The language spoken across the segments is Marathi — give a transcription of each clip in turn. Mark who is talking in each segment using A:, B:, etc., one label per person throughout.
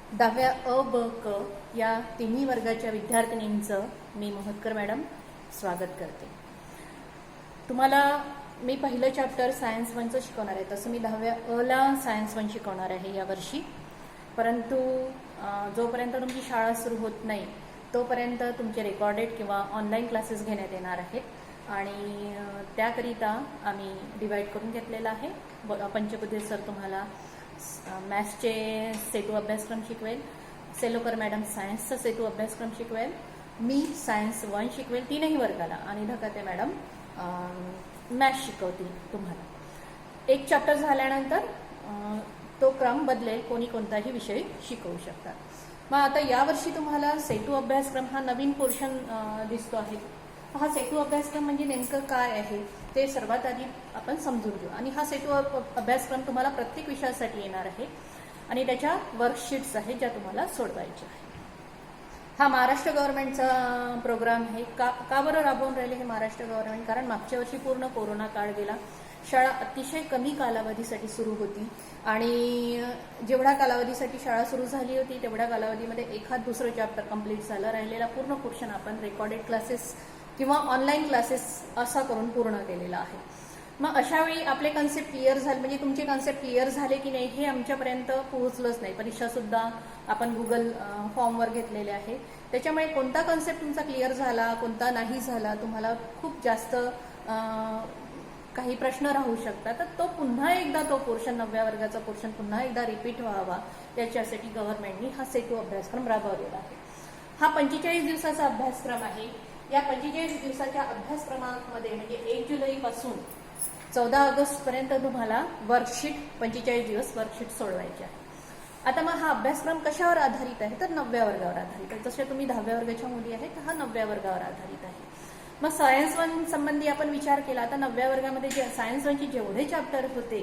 A: 10व्या अ, ब, क या तिन्ही वर्गाच्या विद्यार्थिनींचं मी मोहतकर मॅडम स्वागत करते. तुम्हाला मी पहिलं चॅप्टर सायन्स 1चं शिकवणार आहे. तसं मी 10व्या अ ला सायन्स 1 शिकवणार आहे यावर्षी. परंतु जोपर्यंत तुमची शाळा सुरू होत नाही तोपर्यंत तुमचे रेकॉर्डेड किंवा ऑनलाईन क्लासेस घेण्यात येणार आहेत आणि त्याकरिता आम्ही डिवाईड करून घेतलेला आहे. पंचबुद्धे सर तुम्हाला मॅथ्सचे सेतू अभ्यासक्रम शिकवेल, सेलोकर मॅडम सायन्सचा सेतू अभ्यासक्रम शिकवेल, मी सायन्स 1 शिकवेल तीनही वर्गाला आणि धकाते मॅडम मॅथ्स शिकवतील तुम्हाला. एक चॅप्टर झाल्यानंतर तो क्रम बदलेल, कोणी कोणताही विषय शिकवू शकतात. मग आता यावर्षी तुम्हाला सेतू अभ्यासक्रम हा नवीन पोर्शन दिसतो आहे. हा सेतू अभ्यासक्रम म्हणजे नेमकं काय आहे ते सर्वात आधी आपण समजून घेऊ. आणि हा सेतू अभ्यासक्रम तुम्हाला प्रत्येक विषयासाठी येणार आहे आणि त्याच्या वर्कशीट्स आहेत ज्या तुम्हाला सोडवायच्या आहेत. हा महाराष्ट्र गव्हर्नमेंटचा प्रोग्राम आहे. का बरं राबवून राहिले हे महाराष्ट्र गव्हर्नमेंट? कारण मागच्या वर्षी पूर्ण कोरोना काळ गेला, शाळा अतिशय कमी कालावधीसाठी सुरू होती आणि जेवढ्या कालावधीसाठी शाळा सुरू झाली होती तेवढ्या कालावधीमध्ये एखाद दुसरं चॅप्टर कंप्लीट झालं, राहिलेला पूर्ण पोर्शन आपण रेकॉर्डेड क्लासेस किंवा ऑनलाईन क्लासेस असा करून पूर्ण केलेला आहे. मग अशावेळी आपले कन्सेप्ट क्लिअर झाले, म्हणजे तुमचे कन्सेप्ट क्लिअर झाले की नाही हे आमच्यापर्यंत पोहोचलंच नाही. परीक्षासुद्धा आपण गुगल फॉर्मवर घेतलेले आहे. त्याच्यामुळे कोणता कन्सेप्ट तुमचा क्लिअर झाला, कोणता नाही झाला, तुम्हाला खूप जास्त काही प्रश्न राहू शकतात. तर तो पुन्हा एकदा तो पोर्शन 9व्या वर्गाचा पोर्शन पुन्हा एकदा रिपीट व्हावा त्याच्यासाठी गव्हर्नमेंटनी हा सेतू अभ्यासक्रम राबवलेला आहे. हा 45 दिवसाचा अभ्यासक्रम आहे. या 45 दिवसाच्या अभ्यासक्रमामध्ये म्हणजे 1 जुलैपासून 14 ऑगस्टपर्यंत तुम्हाला वर्कशीट 45 दिवस वर्कशीट सोडवायची आहे. आता मग हा अभ्यासक्रम कशावर आधारित आहे? तर 9व्या वर्गावर आधारित आहे. जसे तुम्ही 10व्या वर्गाच्या मुली आहेत तर हा 9व्या वर्गावर आधारित आहे. मग सायन्स 1 संबंधी आपण विचार केला. आता 9व्या वर्गामध्ये जे सायन्स 1चे जेवढे चॅप्टर होते,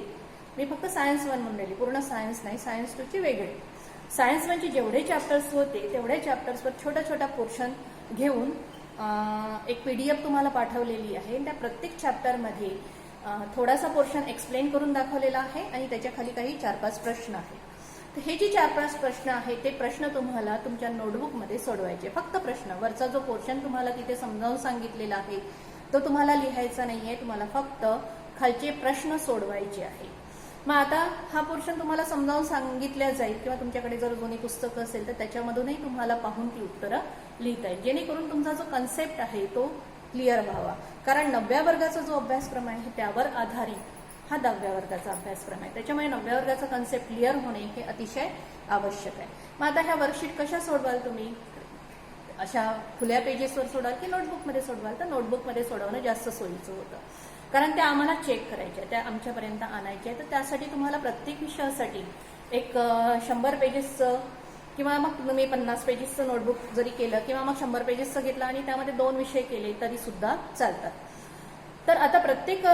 A: मी फक्त सायन्स 1 म्हणून राहिली, पूर्ण सायन्स नाही, सायन्स 2चे वेगळे. सायन्स 1चे जेवढे चॅप्टर्स होते तेवढ्या चॅप्टर्सवर छोटा छोटा पोर्शन घेऊन एक PDF तुम्हाला पाठवलेली आहे. त्या प्रत्येक चॅप्टरमध्ये थोडासा पोर्शन एक्सप्लेन करून दाखवलेला आहे आणि त्याच्या खाली काही 4-5 प्रश्न आहेत. तर हे जे 4-5 प्रश्न आहेत ते प्रश्न तुम्हाला तुमच्या नोटबुकमध्ये सोडवायचे. फक्त प्रश्न, वरचा जो पोर्शन तुम्हाला तिथे समजावून सांगितलेला आहे तो तुम्हाला लिहायचा नाहीये, तुम्हाला फक्त खालचे प्रश्न सोडवायचे आहे. मग आता हा पोर्शन तुम्हाला समजावून सांगितल्या जाईल किंवा तुमच्याकडे जर जुनी पुस्तकं असेल तर त्याच्यामधूनही तुम्हाला पाहून ती उत्तरं लिहिता येईल, जेणेकरून तुमचा जो कन्सेप्ट आहे तो क्लिअर व्हावा. कारण 9व्या वर्गाचा जो अभ्यासक्रम आहे त्यावर आधारित हा 10व्या वर्गाचा अभ्यासक्रम आहे. त्याच्यामुळे 9व्या वर्गाचा कन्सेप्ट क्लिअर होणे हे अतिशय आवश्यक आहे. मग आता ह्या वर्कशीट कशा सोडवाल तुम्ही? अशा खुल्या पेजेसवर सोडाल की नोटबुकमध्ये सोडवाल? तर नोटबुकमध्ये सोडवणं जास्त सोयीचं होतं, कारण त्या आम्हाला चेक करायच्या, त्या आमच्यापर्यंत आणायच्या. तर त्यासाठी तुम्हाला प्रत्येक विषयासाठी एक 100 पेजेसचं किंवा मग तुम्ही 50 पेजेसचं नोटबुक जरी केलं किंवा मग 100 पेजेसचं घेतलं आणि त्यामध्ये 2 विषय केले तरी सुद्धा चालतात. तर आता प्रत्येक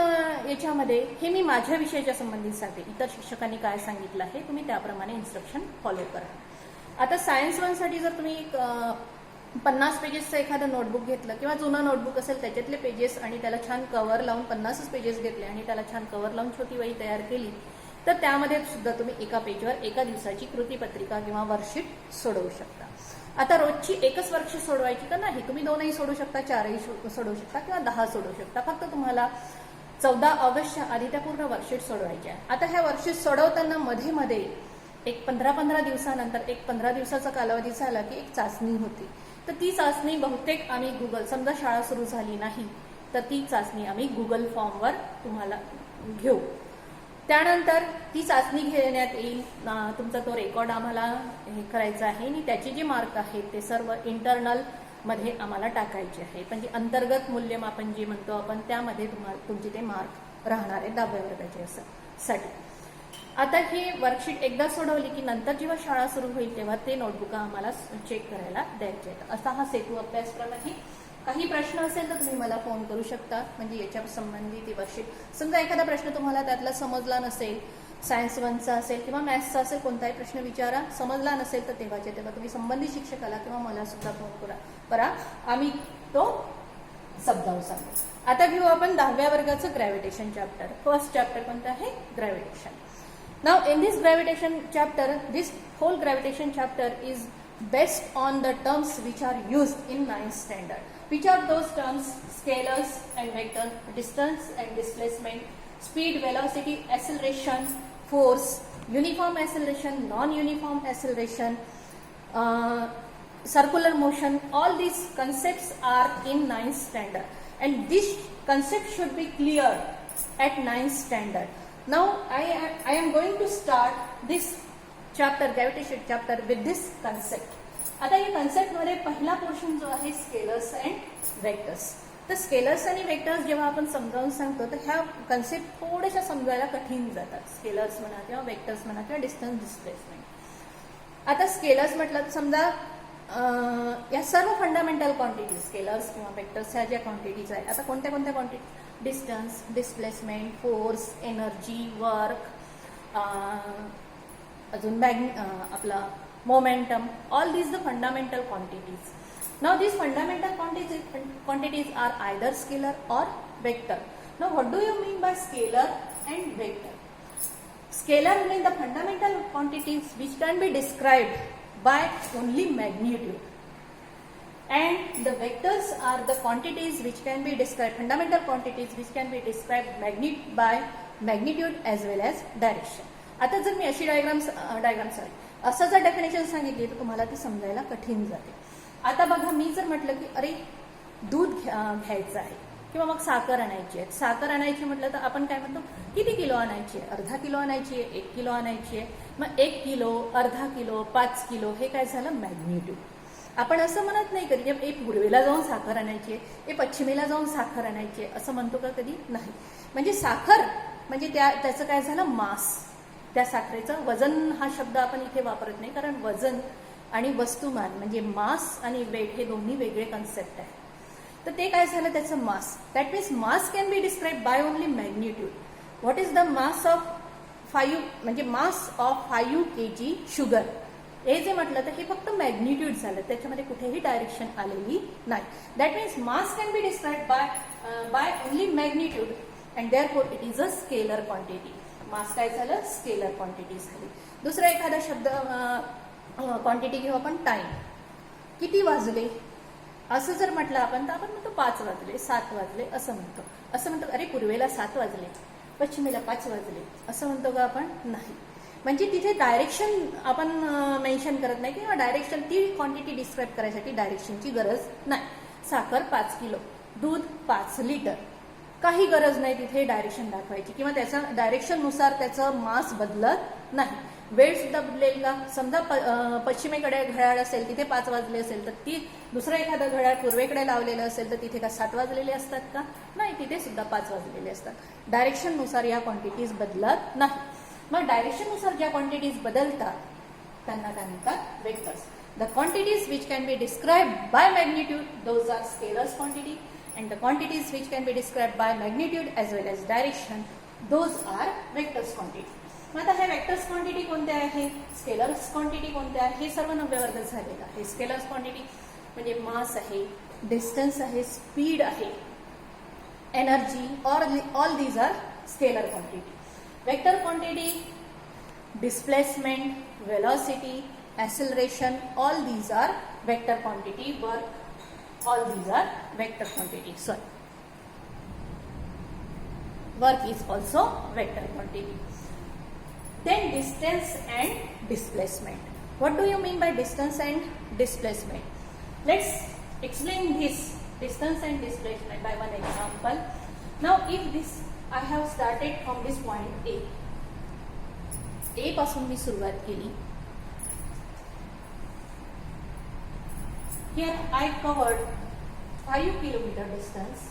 A: याच्यामध्ये हे मी माझ्या विषयाच्या संबंधित सांगते, इतर शिक्षकांनी काय सांगितलं आहे तुम्ही त्याप्रमाणे इन्स्ट्रक्शन फॉलो करा. आता सायन्स 1 साठी जर तुम्ही 50 पेजेसचं एखादं नोटबुक घेतलं किंवा जुनं नोटबुक असेल त्याच्यातले पेजेस आणि त्याला छान कव्हर लावून 50 पेजेस घेतले आणि त्याला छान कव्हर लावून छोटी वही तयार केली तर त्यामध्ये सुद्धा तुम्ही एका पेजवर एका दिवसाची कृतीपत्रिका किंवा वर्कशीट सोडवू शकता. आता रोजची एकच वर्कशीट सोडवायची का नाही, तुम्ही 2ही सोडू शकता, 4ही सोडवू शकता किंवा 10 सोडवू शकता. फक्त तुम्हाला 14 ऑगस्टच्या आधी त्या पूर्ण वर्कशीट सोडवायच्या आहे. आता ह्या वर्कशीट सोडवताना मध्ये मध्ये एक 15 दिवसानंतर, एक 15 दिवसाचा कालावधी झाला की एक चाचणी होती. तर ती चाचणी बहुतेक आम्ही गुगल, समजा शाळा सुरू झाली नाही तर ती चाचणी आम्ही गुगल फॉर्मवर तुम्हाला घेऊ. त्यानंतर ती चाचणी घेण्यात येईल, तुमचा तो रेकॉर्ड आम्हाला हे करायचा आहे आणि त्याचे जे मार्क आहेत ते सर्व इंटरनलमध्ये आम्हाला टाकायचे आहे. म्हणजे अंतर्गत मूल्यमापन जे म्हणतो आपण त्यामध्ये तुमचे ते मार्क राहणार आहे 10व्या वर्गाच्या साठी. आता ही वर्कशीट एकदा सोडवली की नंतर जेव्हा शाळा सुरू होईल तेव्हा ते नोटबुक आम्हाला चेक करायला द्यायचे आहेत. असा हा सेतू अभ्यासक्रम आहे. काही प्रश्न असेल तर तुम्ही मला फोन करू शकता, म्हणजे याच्या संबंधित ती वर्कशीट. समजा एखादा प्रश्न तुम्हाला त्यातला समजला नसेल, सायन्स 1चा असेल किंवा मॅथ्सचा असेल, कोणताही प्रश्न विचारा. समजला नसेल तर तेव्हाच्या तेव्हा तुम्ही संबंधित शिक्षकाला किंवा मला सुद्धा फोन करा, आम्ही तो समजावून सांगू. आता घेऊ आपण 10व्या वर्गाचं ग्रॅव्हिटेशन चॅप्टर. फर्स्ट चॅप्टर कोणतं आहे? Gravitation. Now in this gravitation chapter, this whole gravitation chapter is based on the terms which are used in 9th standard. Which are those terms? Scalars and vector, distance and displacement, speed, velocity, acceleration, force, uniform acceleration, non-uniform acceleration, circular motion. All these concepts are in 9th standard, and this concept should be clear at 9th standard. Now I am going to start this chapter, gravitation chapter, with this concept. आता या कन्सेप्ट मध्ये पहिला पोर्शन जो आहे स्केलर्स अँड वेक्टर्स. तर स्केलर्स आणि वेक्टर्स जेव्हा आपण समजावून सांगतो तर ह्या कन्सेप्ट थोड्याशा समजायला कठीण जातात. स्केलर्स म्हणा किंवा वेक्टर्स म्हणा किंवा डिस्टन्स डिस्प्लेसमेंट. आता स्केलर्स म्हटलं तर समजा या सर्व फंडामेंटल क्वांटिटीज, स्केलर्स किंवा वेक्टर्स ह्या ज्या क्वांटिटीज आहेत, आता कोणत्या कोणत्या quantity? Distance, displacement, force, energy, work, अजून आपला momentum, all these the fundamental quantities. Now these fundamental quantities are either scalar or vector. Now what do you mean by scalar and vector? Scalar means the fundamental quantities which can be described by only magnitude, and the vectors are the quantities which can be described, fundamental quantities which can be described by magnitude as well as direction. आता जर मी अशी डायग्राम असं जर डेफिनेशन सांगितली तर तुम्हाला ती समजायला कठीण जाते. आता बघा, मी जर म्हटलं की अरे दूध घ्यायचं आहे किंवा मग साखर आणायची आहे. साखर आणायची म्हटलं तर आपण काय म्हणतो, किती किलो आणायची आहे? अर्धा किलो आणायची आहे, 1 किलो आणायची आहे. मग 1 किलो, अर्धा किलो, 5 किलो हे काय झालं? मॅग्निट्यूड. आपण असं म्हणत नाही कधी ए पूर्वेला जाऊन साखर आणायची आहे, ए पश्चिमेला जाऊन साखर आणायची आहे, असं म्हणतो का? कधी नाही. म्हणजे साखर म्हणजे त्याचं काय झालं? मास. त्या साखरेचं वजन हा शब्द आपण इथे वापरत नाही, कारण वजन आणि वस्तुमान म्हणजे मास आणि वेट हे दोन्ही वेगळे कन्सेप्ट आहे. तर ते काय झालं? त्याचं mass. That means mass can be describe by only magnitude. What is the mass of 5, म्हणजे मास ऑफ 5 kg शुगर. हे जे म्हटलं तर हे फक्त मॅग्निट्यूड झालं, त्याच्यामध्ये कुठेही डायरेक्शन आलेली नाही. That means mass can be describe by only magnitude, and therefore it is a scalar quantity. Mass काय झालं? स्केलर क्वांटिटी झाली. दुसरा एखादा शब्द क्वांटिटी घेऊ आपण, टाइम. किती वाजले असं जर म्हटलं आपण तर आपण म्हणतो 5 वाजले, 7 वाजले असं म्हणतो. असं म्हणतो अरे पूर्वेला 7 वाजले, पश्चिमेला 5 वाजले असं म्हणतो का आपण? नाही. म्हणजे तिथे डायरेक्शन आपण मेन्शन करत नाही, किंवा डायरेक्शन ती क्वांटिटी डिस्क्राईब करायसाठी डायरेक्शनची गरज नाही. साखर 5 किलो, दूध 5 लिटर, काही गरज नाही तिथे डायरेक्शन दाखवायची, किंवा त्याच्या डायरेक्शननुसार त्याचं मास बदलत नाही. वेळ सुद्धा बदलेल का? समजा पश्चिमेकडे घड्याळ असेल, तिथे 5 वाजले असेल, तर ती दुसरं एखादं घड्याळ पूर्वेकडे लावलेलं असेल तर तिथे का 7 वाजलेले असतात का? नाही, तिथे सुद्धा 5 वाजलेले असतात. डायरेक्शननुसार या क्वांटिटीज बदलत नाही. मग डायरेक्शननुसार ज्या क्वांटिटीज बदलतात त्यांना काय म्हणतात? Vectors. The quantities which can be described by magnitude, those are scalars quantity, and the quantities which can be described by magnitude as well as direction, those are vectors quantity. मग आता हे वेक्टर्स क्वांटिटी कोणत्या आहे, स्केलर्स क्वांटिटी कोणत्या आहे, हे सर्व 9व्या वर्गात झालेलं आहे. स्केलर्स क्वांटिटी म्हणजे मास आहे, डिस्टन्स आहे, स्पीड आहे, energy, all these are scalar quantity. Vector quantity, displacement, velocity, acceleration, all these are vector quantity. Work, all these are vector quantity. Sorry, work is also vector quantity. Then distance and displacement. What do you mean by distance and displacement? Let's explain this distance and displacement by one example. Now if this I have started from this point A पासून मी सुरुवात केली. Here I covered 5 kilometer distance,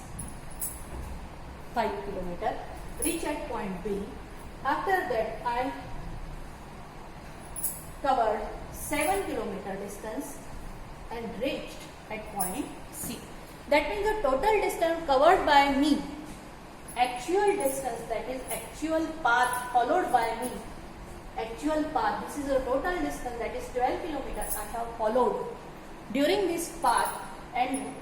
A: 5 kilometer, reach at point B. After that I covered 7 kilometer distance and reached at point C. That means the total distance covered by me, actual distance, that is actual path followed by me, actual path, this is the total distance, that is 12 kilometers I have followed during this path, and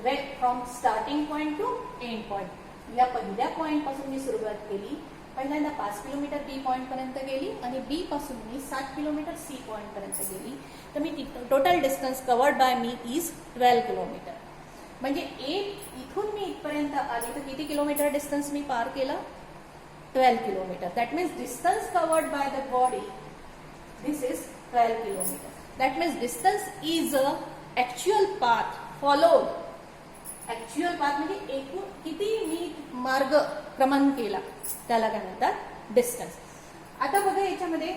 A: went from starting point to end point. या पहिल्या पॉइंट पासून मी सुरुवात केली पहिल्यांदा 5 किलोमीटर बी पॉईंटपर्यंत गेली आणि बी पासून मी 7 किलोमीटर सी पॉईंटपर्यंत गेली. तर मी total distance covered by me is 12 kilometre. म्हणजे इथून मी इथपर्यंत आली तर किती किलोमीटर डिस्टन्स मी पार केलं? 12 kilometre. That means distance covered by the body this is 12 kilometre. That means distance is a actual path followed. Actual path म्हणजे एकूण किती मी मार्ग क्रमण केला त्याला काय म्हणतात? डिस्टन्स. आता बघा याच्यामध्ये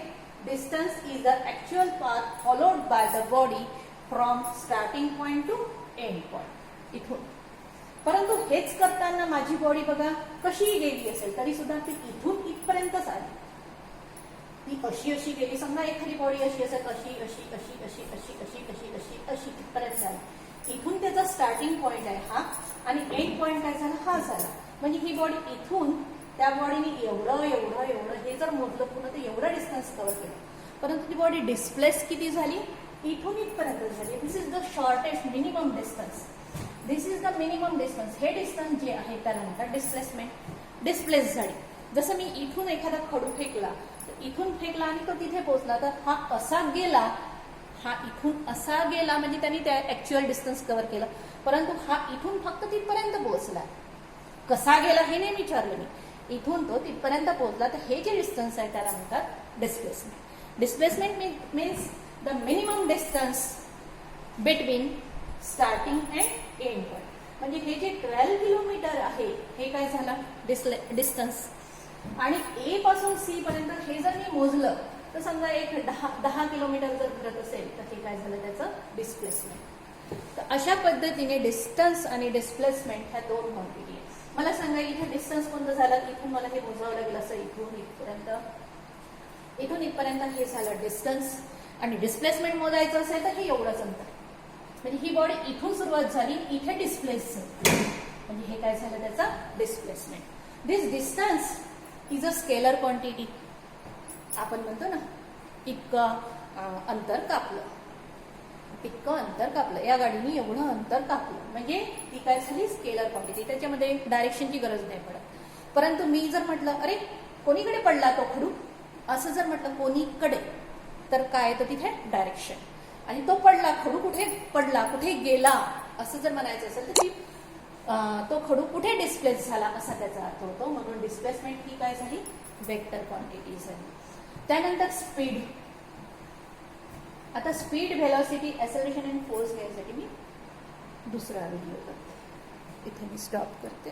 A: distance is the actual path followed by the body from starting point two end point. इथून. परंतु हेच करताना माझी बॉडी बघा कशी गेली असेल तरी सुद्धा ती इथून इथपर्यंतच आली. ती अशी अशी गेली. समजा एखादी बॉडी अशी असेल अशी अशी अशी अशी अशी अशी अशी अशी अशी इथपर्यंत आली. इथून त्याचा स्टार्टिंग पॉइंट आहे हा आणि एंड पॉइंट काय झाला? हा झाला. म्हणजे ही बॉडी इथून त्या बॉडीने एवढं एवढं एवढं हे जर मोजलं पूर्ण तर एवढं डिस्टन्स कव्हर केलं. परंतु ती बॉडी डिस्प्लेस किती झाली? इथून इथपर्यंत झाली. This is the shortest minimum distance. This is the minimum distance. हे डिस्टन्स जे आहे त्याला म्हणतात डिस्प्लेसमेंट. डिस्प्लेस झाली. जसं मी इथून एखादा खडू फेकला तर इथून फेकला आणि तो तिथे पोहोचला तर हा असा गेला. हा इथून असा गेला म्हणजे त्यांनी त्या ऍक्च्युअल डिस्टन्स कव्हर केलं. परंतु हा इथून फक्त तिथपर्यंत पोहोचला. कसा गेला हे नाही विचारलं मी. इथून तो तिथपर्यंत पोहोचला तर हे जे डिस्टन्स आहे त्याला म्हणतात displacement. Displacement means the minimum distance between starting and end point. म्हणजे हे जे 12 किलोमीटर आहे हे काय झालं? डिस्टन्स. आणि ए पासून सी पर्यंत हे जर मी मोजलं तर समजा एक 10 किलोमीटर जर फिरत असेल तर हे काय झालं? त्याचं डिस्प्लेसमेंट. तर अशा पद्धतीने डिस्टन्स आणि डिस्प्लेसमेंट ह्या दोन क्वांटिटी आहेत. मला सांगा इथे डिस्टन्स कोणतं झालं? इथून मला हे मोजावं लागेल असं इथून इथपर्यंत हे झालं डिस्टन्स. आणि डिस्प्लेसमेंट मोजायचं असेल तर हे एवढंच अंतर. म्हणजे ही बॉडी इथून सुरुवात झाली इथे डिस्प्लेस झाली. म्हणजे हे काय झालं? त्याचं displacement. This distance is a scalar quantity. आपण म्हणतो ना इतकं अंतर कापलं, इतकं अंतर कापलं, या गाडीने एवढं अंतर कापलं. म्हणजे ती काय झाली? Scalar quantity. त्याच्यामध्ये डायरेक्शनची गरज नाही पडत. परंतु मी जर म्हटलं अरे कोणीकडे पडला तो खडू असं जर म्हटलं कोणीकडे तर काय? तर तिथे डायरेक्शन. आणि तो पडला खडू कुठे पडला कुठे गेला असं जर म्हणायचं असेल तर ती तो खडू कुठे डिस्प्लेस झाला असा त्याचा अर्थ होतो. म्हणून डिस्प्लेसमेंट ही काय झाली? वेक्टर क्वांटिटी झाली. त्यानंतर स्पीड. आता speed, velocity, acceleration and force घ्यायसाठी मी दुसरा व्हिडिओ करते. इथे मी स्टॉप करते.